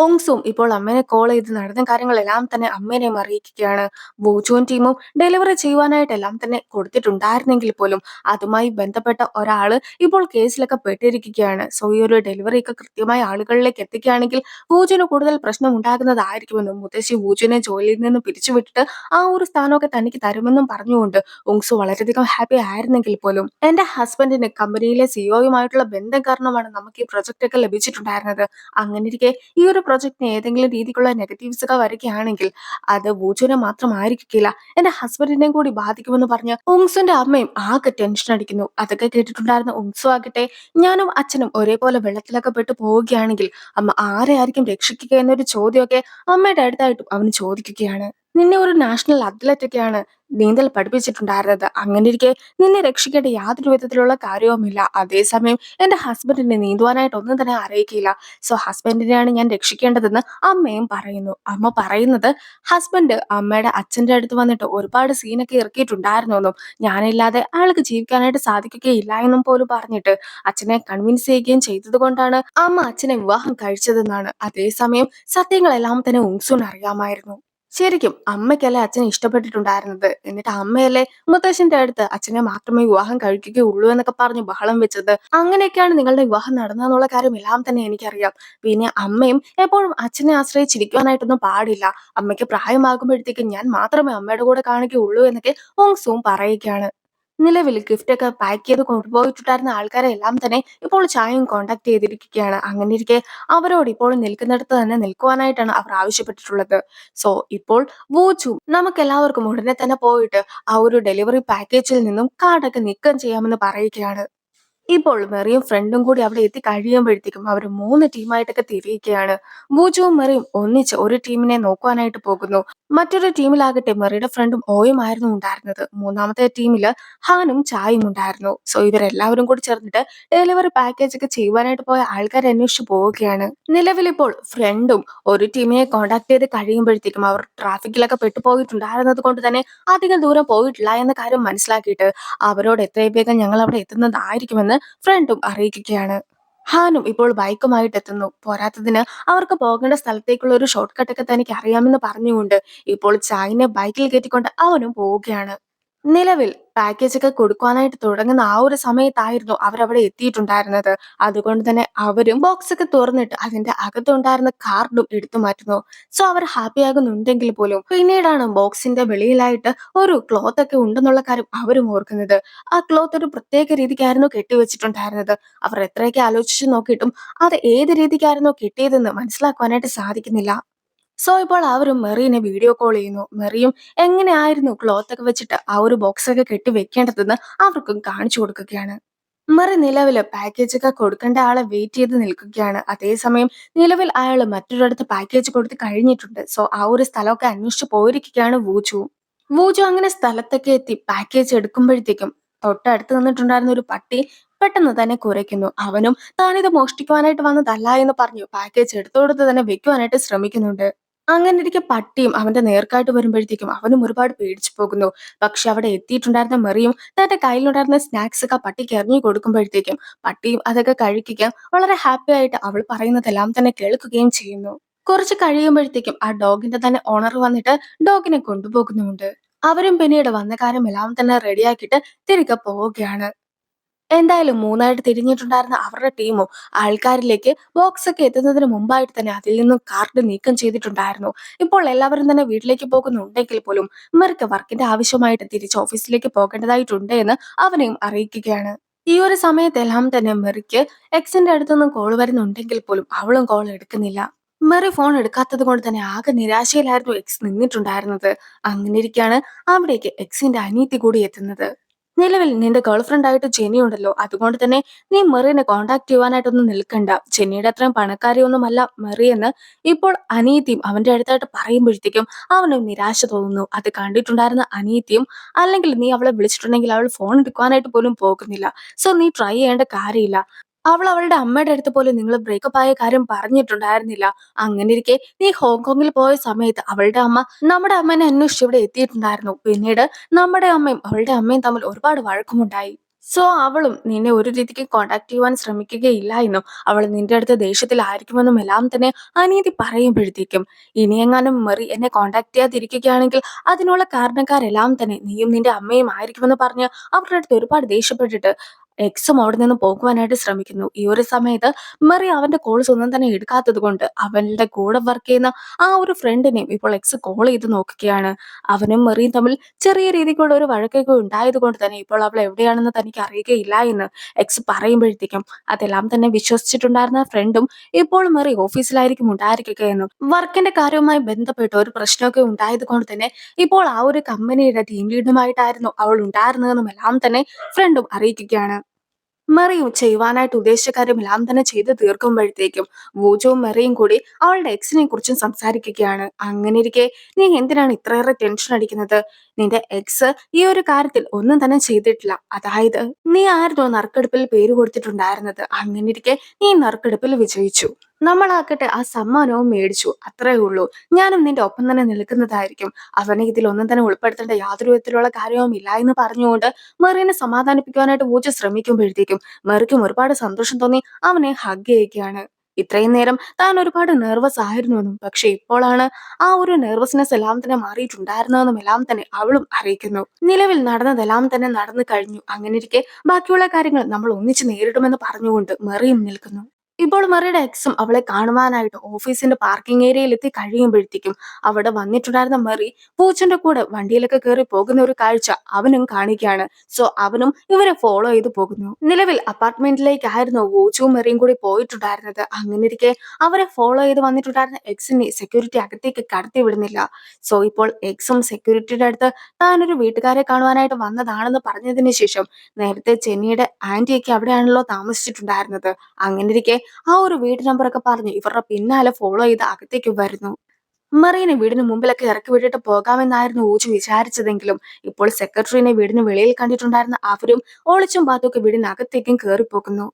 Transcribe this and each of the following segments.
ഓങ്സും ഇപ്പോൾ അമ്മേനെ കോൾ ചെയ്ത് നടന്ന കാര്യങ്ങളെല്ലാം തന്നെ അമ്മേനെയും അറിയിക്കുകയാണ്. വൂചുവും ടീമും ഡെലിവറി ചെയ്യുവാനായിട്ടെല്ലാം തന്നെ കൊടുത്തിട്ടുണ്ടായിരുന്നെങ്കിൽ പോലും അതുമായി ബന്ധപ്പെട്ട ഒരാള് ഇപ്പോൾ കേസിലൊക്കെ പെട്ടിരിക്കുകയാണ്. സോ ഈ ഒരു ഡെലിവറി ഒക്കെ കൃത്യമായ ആളുകളിലേക്ക് എത്തിക്കുകയാണെങ്കിൽ വൂചുവിന് കൂടുതൽ പ്രശ്നം ഉണ്ടാകുന്നതായിരിക്കുമെന്നും മുത്തശ്ശി വൂചുവിനെ ജോലിയിൽ നിന്ന് പിരിച്ചുവിട്ടിട്ട് ആ ഒരു സ്ഥാനമൊക്കെ തനിക്ക് തരുമെന്നും പറഞ്ഞുകൊണ്ട് ഉങ്സു വളരെയധികം ഹാപ്പി ആയിരുന്നെങ്കിൽ പോലും എന്റെ ഹസ്ബൻഡിന് കമ്പനിയിലെ സിഇഒയുമായിട്ടുള്ള ബന്ധം കാരണമാണ് നമുക്ക് ഈ പ്രൊജക്ട് ഒക്കെ ലഭിച്ചിട്ടുണ്ടായിരുന്നത്. അങ്ങനെ ഇരിക്കെ ഈ ഒരു പ്രൊജക്ടിന് ഏതെങ്കിലും രീതിക്കുള്ള നെഗറ്റീവ്സ് ഒക്കെ വരികയാണെങ്കിൽ അത് വൂചുവിനെ മാത്രമായിരിക്കില്ല, എന്റെ ഹസ്ബൻഡിനെയും കൂടി ബാധിക്കുമെന്ന് പറഞ്ഞ് ഉങ്സുന്റെ അമ്മയും ആകെ ടെൻഷൻ അടിക്കുന്നു. അതൊക്കെ കേട്ടിട്ടുണ്ടായിരുന്ന ഉങ്സു ആകട്ടെ, ഞാനും അച്ഛനും ഒരേപോലെ വെള്ളത്തിലൊക്കെ പെട്ട് പോവുകയാണെങ്കിൽ അമ്മ ആരെയായിരിക്കും രക്ഷിക്കുക എന്നൊരു ചോദ്യമൊക്കെ അമ്മയുടെ അടുത്തായിട്ടും അവന് ചോദിക്കുകയാണ്. നിന്നെ ഒരു നാഷണൽ അത്ലറ്റ് ഒക്കെയാണ് നീന്തൽ പഠിപ്പിച്ചിട്ടുണ്ടായിരുന്നത്. അങ്ങനെ ഇരിക്കെ നിന്നെ രക്ഷിക്കേണ്ട യാതൊരു വിധത്തിലുള്ള കാര്യവുമില്ല. അതേസമയം എന്റെ ഹസ്ബൻഡിനെ നീന്തുവാനായിട്ട് ഒന്നും തന്നെ അറിയിക്കില്ല. സോ ഹസ്ബൻഡിനെയാണ് ഞാൻ രക്ഷിക്കേണ്ടതെന്ന് അമ്മയും പറയുന്നു. അമ്മ പറയുന്നത് ഹസ്ബൻഡ് അമ്മയുടെ അച്ഛന്റെ അടുത്ത് വന്നിട്ട് ഒരുപാട് സീനൊക്കെ ഇറക്കിയിട്ടുണ്ടായിരുന്നു എന്നും ഞാനില്ലാതെ അയാൾക്ക് ജീവിക്കാനായിട്ട് സാധിക്കുകയില്ല എന്നും പോലും പറഞ്ഞിട്ട് അച്ഛനെ കൺവിൻസ് ചെയ്യുകയും ചെയ്തത് കൊണ്ടാണ് അമ്മ അച്ഛനെ വിവാഹം കഴിച്ചതെന്നാണ്. അതേസമയം സത്യങ്ങളെല്ലാം തന്നെ ഉങ്സുൻ അറിയാമായിരുന്നു. ശരിക്കും അമ്മയ്ക്കല്ലേ അച്ഛനെ ഇഷ്ടപ്പെട്ടിട്ടുണ്ടായിരുന്നത്. എന്നിട്ട് അമ്മയല്ലേ മുത്തശ്ശന്റെ അടുത്ത് അച്ഛനെ മാത്രമേ വിവാഹം കഴിക്കുകയുള്ളൂ എന്നൊക്കെ പറഞ്ഞ് ബഹളം വെച്ചത്. അങ്ങനെയൊക്കെയാണ് നിങ്ങളുടെ വിവാഹം നടന്നതെന്നുള്ള കാര്യം എല്ലാം തന്നെ എനിക്കറിയാം. പിന്നെ അമ്മയും എപ്പോഴും അച്ഛനെ ആശ്രയിച്ചിരിക്കുവാനായിട്ടൊന്നും പാടില്ല. അമ്മയ്ക്ക് പ്രായമാകുമ്പോഴത്തേക്കും ഞാൻ മാത്രമേ അമ്മയുടെ കൂടെ കാണുകയുള്ളൂ എന്നൊക്കെ ഓങ്സും പറയുകയാണ്. നിലവിൽ ഗിഫ്റ്റ് ഒക്കെ പാക്ക് ചെയ്ത് കൊണ്ടുപോയിട്ടുണ്ടായിരുന്ന ആൾക്കാരെ എല്ലാം തന്നെ ഇപ്പോൾ ചായയും കോണ്ടാക്ട് ചെയ്തിരിക്കുകയാണ്. അങ്ങനെ ഇരിക്കെ അവരോട് ഇപ്പോൾ നിൽക്കുന്നിടത്ത് തന്നെ നിൽക്കുവാനായിട്ടാണ് അവർ ആവശ്യപ്പെട്ടിട്ടുള്ളത്. സോ ഇപ്പോൾ വൂച്ചു നമുക്ക് എല്ലാവർക്കും ഉടനെ തന്നെ പോയിട്ട് ആ ഒരു ഡെലിവറി പാക്കേജിൽ നിന്നും കാർഡൊക്കെ നീക്കം ചെയ്യാമെന്ന് പറയുകയാണ്. ഇപ്പോൾ മെറിയും ഫ്രണ്ടും കൂടി അവിടെ എത്തി കഴിയുമ്പോഴത്തേക്കും അവർ മൂന്ന് ടീമായിട്ടൊക്കെ തിരിയുകയാണ്. വൂജുവും മെറിയും ഒന്നിച്ച് ഒരു ടീമിനെ നോക്കുവാനായിട്ട് പോകുന്നു. മറ്റൊരു ടീമിലാകട്ടെ മെറിയുടെ ഫ്രണ്ടും ഓയുമായിരുന്നു ഉണ്ടായിരുന്നത്. മൂന്നാമത്തെ ടീമില് ഹാനും ചായും ഉണ്ടായിരുന്നു. സോ ഇവരെല്ലാവരും കൂടി ചേർന്നിട്ട് ഡെലിവറി പാക്കേജ് ഒക്കെ ചെയ്യുവാനായിട്ട് പോയ ആൾക്കാരെ അന്വേഷിച്ച് പോവുകയാണ്. നിലവിൽ ഇപ്പോൾ ഫ്രണ്ടും ഒരു ടീമിനെ കോണ്ടാക്ട് ചെയ്ത് കഴിയുമ്പോഴത്തേക്കും അവർ ട്രാഫിക്കിലൊക്കെ പെട്ടുപോയിട്ടുണ്ടായിരുന്നത് കൊണ്ട് തന്നെ അധികം ദൂരം പോയിട്ടില്ല എന്ന കാര്യം മനസ്സിലാക്കിയിട്ട് അവരോട് എത്രയും വേഗം ഞങ്ങൾ അവിടെ എത്തുന്നതായിരിക്കുമെന്ന് ഫ്രണ്ടും അറിയിക്കുകയാണ്. ഹാനും ഇപ്പോൾ ബൈക്കുമായിട്ട് എത്തുന്നു. പോരാത്തതിന് അവർക്ക് പോകേണ്ട സ്ഥലത്തേക്കുള്ള ഒരു ഷോർട്ട് കട്ട് ഒക്കെ തനിക്ക് അറിയാമെന്ന് പറഞ്ഞുകൊണ്ട് ഇപ്പോൾ ചായനെ ബൈക്കിൽ കയറ്റിക്കൊണ്ട് അവനും പോവുകയാണ്. നിലവിൽ പാക്കേജ് ഒക്കെ കൊടുക്കുവാനായിട്ട് തുടങ്ങുന്ന ആ ഒരു സമയത്തായിരുന്നു അവരവിടെ എത്തിയിട്ടുണ്ടായിരുന്നത്. അതുകൊണ്ട് തന്നെ അവരും ബോക്സ് ഒക്കെ തുറന്നിട്ട് അതിന്റെ അകത്തുണ്ടായിരുന്ന കാർഡും എടുത്തു മാറ്റുന്നു. സോ അവർ ഹാപ്പി ആകുന്നുണ്ടെങ്കിൽ പോലും പിന്നീടാണ് ബോക്സിന്റെ വെളിയിലായിട്ട് ഒരു ക്ലോത്ത് ഒക്കെ ഉണ്ടെന്നുള്ള കാര്യം അവരും ഓർക്കുന്നത്. ആ ക്ലോത്ത് ഒരു പ്രത്യേക രീതിക്കായിരുന്നു കെട്ടിവെച്ചിട്ടുണ്ടായിരുന്നത്. അവർ എത്രയൊക്കെ ആലോചിച്ചു നോക്കിയിട്ടും അത് ഏത് രീതിക്കായിരുന്നു കെട്ടിയതെന്ന് മനസ്സിലാക്കുവാനായിട്ട് സാധിക്കുന്നില്ല. സോ ഇപ്പോൾ അവരും മെറീനെ വീഡിയോ കോൾ ചെയ്യുന്നു. മെറിയും എങ്ങനെയായിരുന്നു ക്ലോത്ത് ഒക്കെ വെച്ചിട്ട് ആ ഒരു ബോക്സ് ഒക്കെ കെട്ടി വെക്കേണ്ടതെന്ന് അവർക്കും കാണിച്ചു കൊടുക്കുകയാണ്. മെറി നിലവില് പാക്കേജ് ഒക്കെ കൊടുക്കേണ്ട ആളെ വെയിറ്റ് ചെയ്ത് നിൽക്കുകയാണ്. അതേസമയം നിലവിൽ അയാൾ മറ്റൊരിടത്ത് പാക്കേജ് കൊടുത്ത് കഴിഞ്ഞിട്ടുണ്ട്. സോ ആ ഒരു സ്ഥലമൊക്കെ അന്വേഷിച്ച് പോയിരിക്കുകയാണ് വൂജു. വൂജു അങ്ങനെ സ്ഥലത്തൊക്കെ എത്തി പാക്കേജ് എടുക്കുമ്പോഴത്തേക്കും തൊട്ടടുത്ത് നിന്നിട്ടുണ്ടായിരുന്ന ഒരു പട്ടി പെട്ടെന്ന് തന്നെ കുരയ്ക്കുന്നു. അവനും താനിത് മോഷ്ടിക്കുവാനായിട്ട് വന്നതല്ല എന്ന് പറഞ്ഞു പാക്കേജ് എടുത്തോടത്ത് തന്നെ വെക്കുവാനായിട്ട് ശ്രമിക്കുന്നുണ്ട്. അങ്ങനെ ഇരിക്കെ പട്ടിയും അവന്റെ നേർക്കായിട്ട് വരുമ്പോഴത്തേക്കും അവനും ഒരുപാട് പേടിച്ചു പോകുന്നു. പക്ഷെ അവിടെ എത്തിയിട്ടുണ്ടായിരുന്ന മെറിയും തന്റെ കയ്യിലുണ്ടായിരുന്ന സ്നാക്സ് ഒക്കെ പട്ടിക്ക് എറിഞ്ഞു കൊടുക്കുമ്പോഴത്തേക്കും പട്ടിയും അതൊക്കെ കഴിക്കുകയും വളരെ ഹാപ്പി ആയിട്ട് അവൾ പറയുന്നതെല്ലാം തന്നെ കേൾക്കുകയും ചെയ്യുന്നു. കുറച്ച് കഴിയുമ്പോഴത്തേക്കും ആ ഡോഗിന്റെ തന്നെ ഓണർ വന്നിട്ട് ഡോഗിനെ കൊണ്ടുപോകുന്നുമുണ്ട്. അവരും പിന്നീട് വന്ന കാര്യം എല്ലാം തന്നെ റെഡിയാക്കിയിട്ട് തിരികെ പോവുകയാണ്. എന്തായാലും മൂന്നായിട്ട് തിരിഞ്ഞിട്ടുണ്ടായിരുന്ന അവരുടെ ടീമും ആൾക്കാരിലേക്ക് ബോക്സ് ഒക്കെ എത്തുന്നതിന് മുമ്പായിട്ട് തന്നെ അതിൽ നിന്നും കാർഡ് നീക്കം ചെയ്തിട്ടുണ്ടായിരുന്നു. ഇപ്പോൾ എല്ലാവരും തന്നെ വീട്ടിലേക്ക് പോകുന്നുണ്ടെങ്കിൽ പോലും മെറിക്ക് വർക്കിന്റെ ആവശ്യമായിട്ട് തിരിച്ച് ഓഫീസിലേക്ക് പോകേണ്ടതായിട്ടുണ്ട് എന്ന് അവനെയും അറിയിക്കുകയാണ്. ഈ ഒരു സമയത്തെല്ലാം തന്നെ മെറിക്ക് എക്സിന്റെ അടുത്തുനിന്നും കോൾ വരുന്നുണ്ടെങ്കിൽ പോലും അവളും കോൾ എടുക്കുന്നില്ല. മെറി ഫോൺ എടുക്കാത്തത് കൊണ്ട് തന്നെ ആകെ നിരാശയിലായിരുന്നു എക്സ് നിന്നിട്ടുണ്ടായിരുന്നത്. അങ്ങനെ ഇരിക്കെയാണ് അവിടേക്ക് എക്സിന്റെ അനിയത്തി കൂടി എത്തുന്നത്. നിലവിൽ നിന്റെ ഗേൾഫ്രണ്ട് ആയിട്ട് ജെനി ഉണ്ടല്ലോ, അതുകൊണ്ട് തന്നെ നീ മെറീനെ കോണ്ടാക്ട് ചെയ്യുവാനായിട്ടൊന്നും നിൽക്കണ്ട. ജെന്നിയുടെ അത്രയും പണക്കാരിയൊന്നുമല്ല മെറി എന്ന് ഇപ്പോൾ അനിയത്തിയും അവന്റെ അടുത്തായിട്ട് പറയുമ്പോഴത്തേക്കും അവനും നിരാശ തോന്നുന്നു. അത് കണ്ടിട്ടുണ്ടായിരുന്ന അനിയത്തിയും അല്ലെങ്കിൽ നീ അവളെ വിളിച്ചിട്ടുണ്ടെങ്കിൽ അവൾ ഫോൺ എടുക്കുവാനായിട്ട് പോലും പോകുന്നില്ല. സോ നീ ട്രൈ ചെയ്യേണ്ട കാര്യമില്ല. അവൾ അവളുടെ അമ്മയുടെ അടുത്ത് പോലും നിങ്ങൾ ബ്രേക്കപ്പ് ആയ കാര്യം പറഞ്ഞിട്ടുണ്ടായിരുന്നില്ല. അങ്ങനെ ഇരിക്കെ നീ ഹോങ്കോങ്ങിൽ പോയ സമയത്ത് അവളുടെ അമ്മ നമ്മുടെ അമ്മേനെ അന്വേഷിച്ച് ഇവിടെ എത്തിയിട്ടുണ്ടായിരുന്നു. പിന്നീട് നമ്മുടെ അമ്മയും അവളുടെ അമ്മയും തമ്മിൽ ഒരുപാട് വഴക്കമുണ്ടായി. സോ അവളും നിന്നെ ഒരു രീതിക്ക് കോൺടാക്ട് ചെയ്യുവാൻ ശ്രമിക്കുകയില്ല എന്നും അവൾ നിന്റെ അടുത്ത് ദേഷ്യത്തിലായിരിക്കുമെന്നും എല്ലാം തന്നെ അനീതി പറയുമ്പോഴത്തേക്കും ഇനിയെങ്ങാനും മെറി എന്നെ കോൺടാക്ട് ചെയ്യാതിരിക്കുകയാണെങ്കിൽ അതിനുള്ള കാരണക്കാരെല്ലാം തന്നെ നീയും നിന്റെ അമ്മയും ആയിരിക്കുമെന്ന് പറഞ്ഞ് അവരുടെ അടുത്ത് ഒരുപാട് ദേഷ്യപ്പെട്ടിട്ട് എക്സും അവിടെ നിന്ന് പോകുവാനായിട്ട് ശ്രമിക്കുന്നു. ഈ ഒരു സമയത്ത് മെറി അവന്റെ കോൾസ് ഒന്നും തന്നെ എടുക്കാത്തത് കൊണ്ട് അവളുടെ കൂടെ വർക്ക് ചെയ്യുന്ന ആ ഒരു ഫ്രണ്ടിനെയും ഇപ്പോൾ എക്സ് കോൾ ചെയ്ത് നോക്കുകയാണ്. അവനും മെറിയും തമ്മിൽ ചെറിയ രീതിക്കുള്ള ഒരു വഴക്കൊക്കെ ഉണ്ടായത് കൊണ്ട് തന്നെ ഇപ്പോൾ അവൾ എവിടെയാണെന്ന് തനിക്ക് അറിയുകയില്ല എന്ന് എക്സ് പറയുമ്പോഴത്തേക്കും അതെല്ലാം തന്നെ വിശ്വസിച്ചിട്ടുണ്ടായിരുന്ന ഫ്രണ്ടും ഇപ്പോൾ മെറി ഓഫീസിലായിരിക്കും ഉണ്ടായിരിക്കുക എന്നും വർക്കിന്റെ കാര്യവുമായി ബന്ധപ്പെട്ട് ഒരു പ്രശ്നമൊക്കെ ഉണ്ടായത് കൊണ്ട് തന്നെ ഇപ്പോൾ ആ ഒരു കമ്പനിയുടെ ടീം ലീഡുമായിട്ടായിരുന്നു അവൾ ഉണ്ടായിരുന്നതെന്നും എല്ലാം തന്നെ ഫ്രണ്ടും അറിയിക്കുകയാണ്. മെറിയും ചെയ്യുവാനായിട്ട് ഉദ്ദേശിച്ച കാര്യമെല്ലാം തന്നെ ചെയ്ത് തീർക്കുമ്പോഴത്തേക്കും വൂജോവും മെറിയും കൂടി അവളുടെ എക്സിനെ കുറിച്ചും സംസാരിക്കുകയാണ്. അങ്ങനെ ഇരിക്കെ നീ എന്തിനാണ് ഇത്രയേറെ ടെൻഷൻ അടിക്കുന്നത്? നിന്റെ എക്സ് ഈ ഒരു കാര്യത്തിൽ ഒന്നും തന്നെ ചെയ്തിട്ടില്ല. അതായത് നീ ആയിരുന്നു നറുക്കെടുപ്പിൽ പേര് കൊടുത്തിട്ടുണ്ടായിരുന്നത്. അങ്ങനെ ഇരിക്കെ നീ നറുക്കെടുപ്പിൽ വിജയിച്ചു. നമ്മളാകട്ടെ ആ സമ്മാനവും മേടിച്ചു. അത്രേ ഉള്ളൂ. ഞാനും നിന്റെ ഒപ്പം തന്നെ നിൽക്കുന്നതായിരിക്കും. അവനെ ഇതിൽ ഒന്നും തന്നെ ഉൾപ്പെടുത്തേണ്ട യാതൊരു വിധത്തിലുള്ള കാര്യവും ഇല്ല എന്ന് പറഞ്ഞുകൊണ്ട് മെറിനെ സമാധാനിപ്പിക്കുവാനായിട്ട് വൂജ ശ്രമിക്കുമ്പോഴത്തേക്കും മെറിക്കും ഒരുപാട് സന്തോഷം തോന്നി അവനെ ഹഗ് ചെയ്യുകയാണ്. ഇത്രയും നേരം താൻ ഒരുപാട് നെർവസ് ആയിരുന്നുവെന്നും പക്ഷെ ഇപ്പോഴാണ് ആ ഒരു നെർവസ്നെസ് എല്ലാം തന്നെ മാറിയിട്ടുണ്ടായിരുന്നതെന്നും എല്ലാം തന്നെ അവളും അറിയിക്കുന്നു. നിലവിൽ നടന്നതെല്ലാം തന്നെ നടന്നു കഴിഞ്ഞു. അങ്ങനെ ഇരിക്കെ ബാക്കിയുള്ള കാര്യങ്ങൾ നമ്മൾ ഒന്നിച്ച് നേരിടുമെന്ന് പറഞ്ഞുകൊണ്ട് മെറിയും നിൽക്കുന്നു. ഇപ്പോൾ മെറിയുടെ എക്സും അവളെ കാണുവാനായിട്ട് ഓഫീസിന്റെ പാർക്കിംഗ് ഏരിയയിൽ എത്തി കഴിയുമ്പോഴത്തേക്കും അവിടെ വന്നിട്ടുണ്ടായിരുന്ന മെറി പൂച്ചന്റെ കൂടെ വണ്ടിയിലൊക്കെ കയറി പോകുന്ന ഒരു കാഴ്ച അവനും കാണിക്കുകയാണ്. സോ അവനും ഇവരെ ഫോളോ ചെയ്ത് പോകുന്നു. നിലവിൽ അപ്പാർട്ട്മെന്റിലേക്കായിരുന്നു വൂച്ചുവും മെറിയും കൂടി പോയിട്ടുണ്ടായിരുന്നത്. അങ്ങനെ ഇരിക്കെ അവരെ ഫോളോ ചെയ്ത് വന്നിട്ടുണ്ടായിരുന്ന എക്സിനെ സെക്യൂരിറ്റി അകത്തേക്ക് കടത്തി വിടുന്നില്ല. സോ ഇപ്പോൾ എക്സും സെക്യൂരിറ്റിയുടെ അടുത്ത് താനൊരു വീട്ടുകാരെ കാണുവാനായിട്ട് വന്നതാണെന്ന് പറഞ്ഞതിന് ശേഷം നേരത്തെ ചെന്നിയുടെ ആന്റിയൊക്കെ അവിടെയാണല്ലോ താമസിച്ചിട്ടുണ്ടായിരുന്നത്. അങ്ങനെ ഇരിക്കെ ആ ഒരു വീട്ട് നമ്പറൊക്കെ പറഞ്ഞ് ഇവരുടെ പിന്നാലെ ഫോളോ ചെയ്ത് അകത്തേക്ക് വരുന്നു. മെറീനെ വീടിന് മുമ്പിലൊക്കെ ഇറക്കി വിട്ടിട്ട് പോകാമെന്നായിരുന്നു ഊജു വിചാരിച്ചതെങ്കിലും ഇപ്പോൾ സെക്രട്ടറിനെ വീടിന് വെളിയിൽ കണ്ടിട്ടുണ്ടായിരുന്ന അവരും ഒളിച്ചും പാത്തൊക്കെ വീടിനകത്തേക്കും കയറിപ്പോകുന്നു.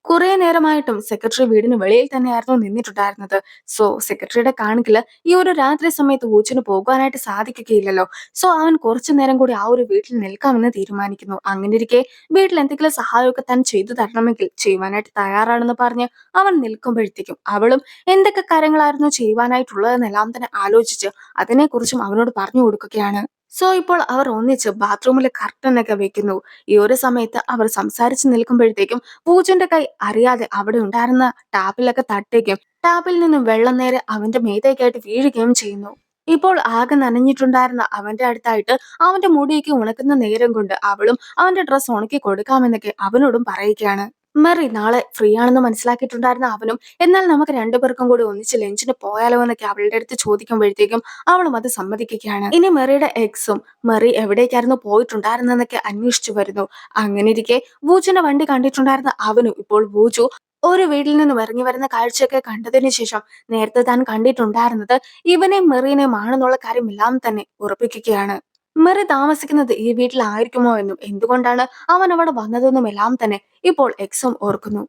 കുറെ നേരമായിട്ടും സെക്രട്ടറി വീടിന് വെളിയിൽ തന്നെയായിരുന്നു നിന്നിട്ടുണ്ടായിരുന്നത്. സോ സെക്രട്ടറിയുടെ കാണിക്കല് ഈ ഒരു രാത്രി സമയത്ത് ഊച്ചിന് പോകാനായിട്ട് സാധിക്കുകയില്ലല്ലോ. സോ അവൻ കുറച്ചു നേരം കൂടി ആ ഒരു വീട്ടിൽ നിൽക്കാമെന്ന് തീരുമാനിക്കുന്നു. അങ്ങനെ ഇരിക്കെ വീട്ടിൽ എന്തെങ്കിലും സഹായമൊക്കെ താൻ ചെയ്തു തരണമെങ്കിൽ ചെയ്യുവാനായിട്ട് തയ്യാറാണെന്ന് പറഞ്ഞ് അവൻ നിൽക്കുമ്പോഴത്തേക്കും അവളും എന്തൊക്കെ കാര്യങ്ങളായിരുന്നു ചെയ്യുവാനായിട്ടുള്ളതെന്നെല്ലാം തന്നെ ആലോചിച്ച് അതിനെക്കുറിച്ചും അവനോട് പറഞ്ഞു കൊടുക്കുകയാണ്. സോ ഇപ്പോൾ അവർ ഒന്നിച്ച് ബാത്റൂമിലെ കർട്ടൻ ഒക്കെ വെക്കുന്നു. ഈ ഒരു സമയത്ത് അവർ സംസാരിച്ച് നിൽക്കുമ്പോഴത്തേക്കും പൂജന്റെ കൈ അറിയാതെ അവിടെ ഉണ്ടായിരുന്ന ടാപ്പിലൊക്കെ തട്ടുകയും ടാപ്പിൽ നിന്നും വെള്ളം നേരെ അവന്റെ മേത്തേക്കായിട്ട് വീഴുകയും ചെയ്യുന്നു. ഇപ്പോൾ ആകെ നനഞ്ഞിട്ടുണ്ടായിരുന്ന അവന്റെ അടുത്തായിട്ട് അവന്റെ മുടിയൊക്കെ ഉണക്കുന്ന നേരം കൊണ്ട് അവളും അവന്റെ ഡ്രസ്സ് ഉണക്കി കൊടുക്കാമെന്നൊക്കെ അവനോടും പറയുകയാണ്. മെറി നാളെ ഫ്രീ ആണെന്ന് മനസ്സിലാക്കിയിട്ടുണ്ടായിരുന്ന അവനും എന്നാൽ നമുക്ക് രണ്ടുപേർക്കും കൂടി ഒന്നിച്ച് ലഞ്ചിന് പോയാലോ എന്നൊക്കെ അവളുടെ അടുത്ത് ചോദിക്കുമ്പോഴത്തേക്കും അവളും അത് സമ്മതിക്കുകയാണ്. ഇനി മെറിയുടെ എക്സും മെറി എവിടേക്കായിരുന്നു പോയിട്ടുണ്ടായിരുന്നെന്നൊക്കെ അന്വേഷിച്ചു വരുന്നു. അങ്ങനെ ഇരിക്കെ വൂജുന്റെ വണ്ടി കണ്ടിട്ടുണ്ടായിരുന്ന അവനും ഇപ്പോൾ വൂജു ഒരു വീട്ടിൽ നിന്നും ഇറങ്ങി വരുന്ന കാഴ്ചയൊക്കെ കണ്ടതിന് ശേഷം നേരത്തെ താൻ കണ്ടിട്ടുണ്ടായിരുന്നത് ഇവനെയും മെറീനെയും ആണെന്നുള്ള കാര്യം എല്ലാം തന്നെ ഉറപ്പിക്കുകയാണ്. മെറി താമസിക്കുന്നത് ഈ വീട്ടിലായിരിക്കുമോ എന്നും എന്തുകൊണ്ടാണ് അവൻ അവിടെ വന്നതെന്നും എല്ലാം തന്നെ ഇപ്പോൾ എക്സും ഓർക്കുന്നു.